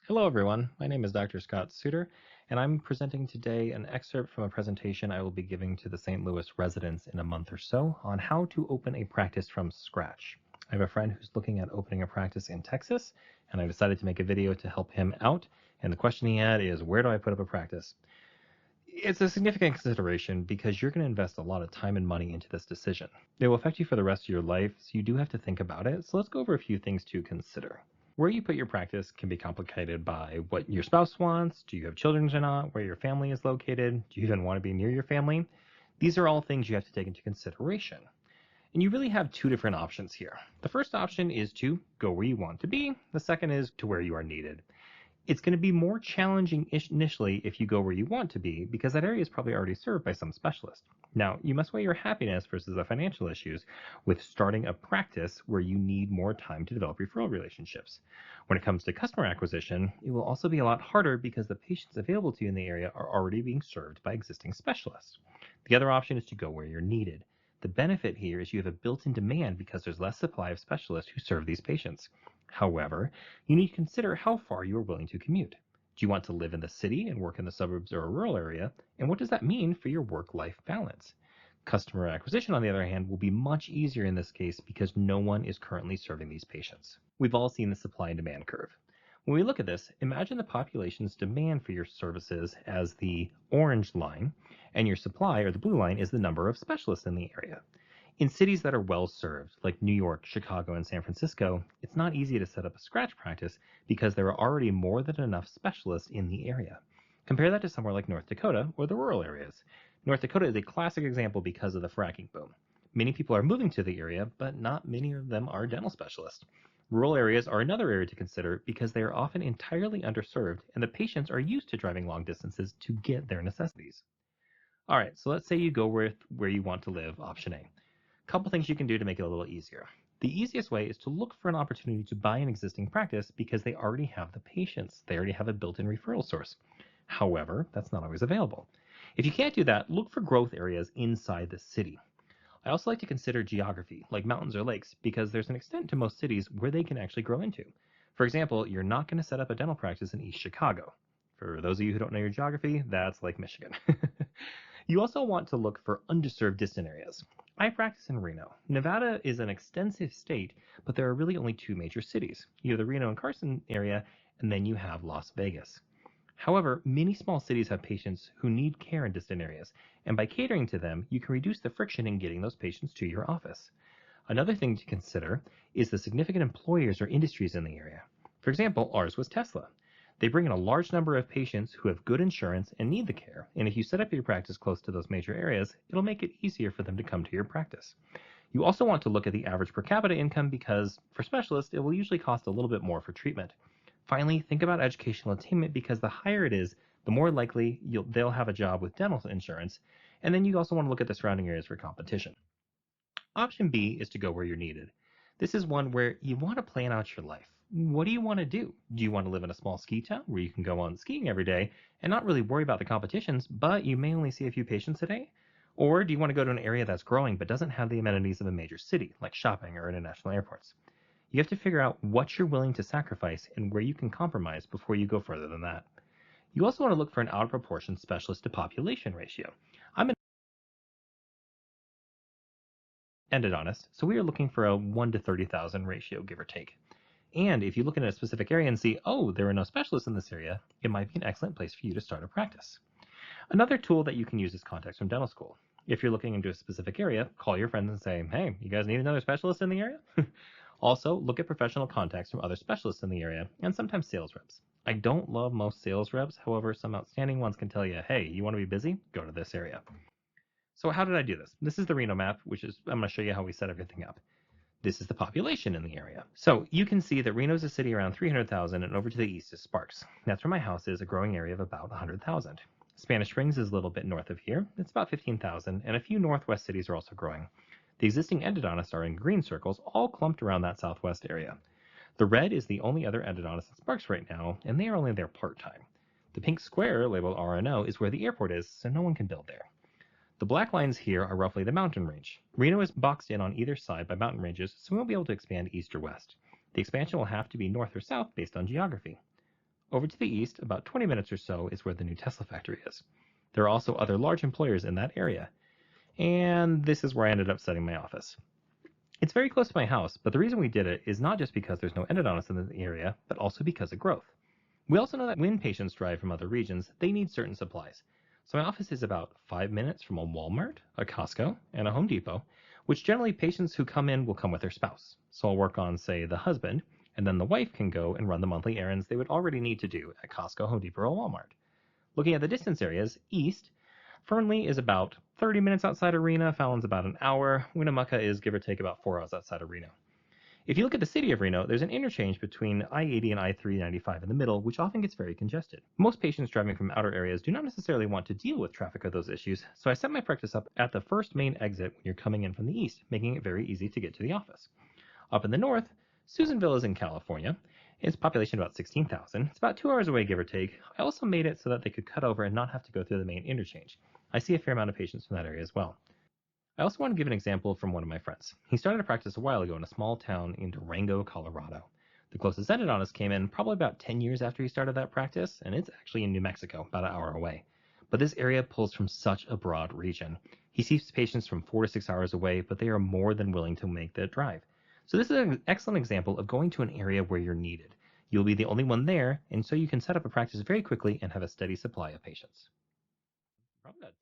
Hello, everyone. My name is Dr. Scott Sutter, and I'm presenting today an excerpt from a presentation I will be giving to the St. Louis residents in a month or so on how to open a practice from scratch. I have a friend who's looking at opening a practice in Texas, and I decided to make a video to help him out. And the question he had is, where do I put up a practice? It's a significant consideration because you're going to invest a lot of time and money into this decision. It will affect you for the rest of your life, so you do have to think about it. So let's go over a few things to consider. Where you put your practice can be complicated by what your spouse wants. Do you have children or not? Where your family is located? Do you even want to be near your family? These are all things you have to take into consideration. And you really have two different options here. The first option is to go where you want to be. The second is to where you are needed. It's going to be more challenging initially if you go where you want to be because that area is probably already served by some specialist. Now, you must weigh your happiness versus the financial issues with starting a practice where you need more time to develop referral relationships. When it comes to customer acquisition, it will also be a lot harder because the patients available to you in the area are already being served by existing specialists. The other option is to go where you're needed. The benefit here is you have a built-in demand because there's less supply of specialists who serve these patients. However, you need to consider how far you are willing to commute. Do you want to live in the city and work in the suburbs or a rural area? And what does that mean for your work-life balance? Customer acquisition, on the other hand, will be much easier in this case because no one is currently serving these patients. We've all seen the supply and demand curve. When we look at this, imagine the population's demand for your services as the orange line, and your supply, or the blue line, is the number of specialists in the area. In cities that are well served, like New York, Chicago, and San Francisco, it's not easy to set up a scratch practice because there are already more than enough specialists in the area. Compare that to somewhere like North Dakota or the rural areas. North Dakota is a classic example because of the fracking boom. Many people are moving to the area, but not many of them are dental specialists. Rural areas are another area to consider because they are often entirely underserved and the patients are used to driving long distances to get their necessities. All right, so let's say you go where you want to live, option A. Couple things you can do to make it a little easier. The easiest way is to look for an opportunity to buy an existing practice because they already have the patients. They already have a built-in referral source. However, that's not always available. If you can't do that, look for growth areas inside the city. I also like to consider geography, like mountains or lakes, because there's an extent to most cities where they can actually grow into. For example, you're not going to set up a dental practice in East Chicago. For those of you who don't know your geography, that's Lake Michigan. You also want to look for underserved distant areas. I practice in Reno. Nevada is an extensive state, but there are really only two major cities. You have the Reno and Carson area, and then you have Las Vegas. However, many small cities have patients who need care in distant areas, and by catering to them, you can reduce the friction in getting those patients to your office. Another thing to consider is the significant employers or industries in the area. For example, ours was Tesla. They bring in a large number of patients who have good insurance and need the care, and if you set up your practice close to those major areas, it'll make it easier for them to come to your practice. You also want to look at the average per capita income because, for specialists, it will usually cost a little bit more for treatment. Finally, think about educational attainment because the higher it is, the more likely they'll have a job with dental insurance, and then you also want to look at the surrounding areas for competition. Option B is to go where you're needed. This is one where you want to plan out your life. What do you want to do? Do you want to live in a small ski town where you can go on skiing every day and not really worry about the competitions, but you may only see a few patients a day? Or do you want to go to an area that's growing but doesn't have the amenities of a major city, like shopping or international airports? You have to figure out what you're willing to sacrifice and where you can compromise before you go further than that. You also want to look for an out of proportion specialist to population ratio. I'm an endodontist, so we are looking for a 1 to 30,000 ratio, give or take. And if you look in a specific area and see, oh, there are no specialists in this area, it might be an excellent place for you to start a practice. Another tool that you can use is contacts from dental school. If you're looking into a specific area, call your friends and say, hey, you guys need another specialist in the area? Also, look at professional contacts from other specialists in the area and sometimes sales reps. I don't love most sales reps, however, some outstanding ones can tell you, hey, you want to be busy? Go to this area. So how did I do this? This is the Reno map, which is, I'm going to show you how we set everything up. This is the population in the area. So you can see that Reno is a city around 300,000 and over to the east is Sparks. That's where my house is, a growing area of about 100,000. Spanish Springs is a little bit north of here. It's about 15,000 and a few northwest cities are also growing. The existing endodontists are in green circles, all clumped around that southwest area. The red is the only other endodontist in Sparks right now, and they are only there part-time. The pink square labeled RNO is where the airport is, so no one can build there. The black lines here are roughly the mountain range. Reno is boxed in on either side by mountain ranges, so we won't be able to expand east or west. The expansion will have to be north or south based on geography. Over to the east, about 20 minutes or so, is where the new Tesla factory is. There are also other large employers in that area, and this is where I ended up setting my office. It's very close to my house, but the reason we did it is not just because there's no endodontists in the area, but also because of growth. We also know that when patients drive from other regions, they need certain supplies. So my office is about 5 minutes from a Walmart, a Costco, and a Home Depot, which generally patients who come in will come with their spouse. So I'll work on, say, the husband, and then the wife can go and run the monthly errands they would already need to do at Costco, Home Depot, or Walmart. Looking at the distance areas, east, Fernley is about 30 minutes outside of Reno, Fallon's about an hour, Winnemucca is give or take about 4 hours outside of Reno. If you look at the city of Reno, there's an interchange between I-80 and I-395 in the middle, which often gets very congested. Most patients driving from outer areas do not necessarily want to deal with traffic or those issues, so I set my practice up at the first main exit when you're coming in from the east, making it very easy to get to the office. Up in the north, Susanville is in California. Its population about 16,000. It's about 2 hours away, give or take. I also made it so that they could cut over and not have to go through the main interchange. I see a fair amount of patients from that area as well. I also want to give an example from one of my friends. He started a practice a while ago in a small town in Durango, Colorado. The closest endodontist came in probably about 10 years after he started that practice, and it's actually in New Mexico, about an hour away. But this area pulls from such a broad region. He sees patients from 4 to 6 hours away, but they are more than willing to make that drive. So this is an excellent example of going to an area where you're needed. You'll be the only one there, and so you can set up a practice very quickly and have a steady supply of patients. Probably about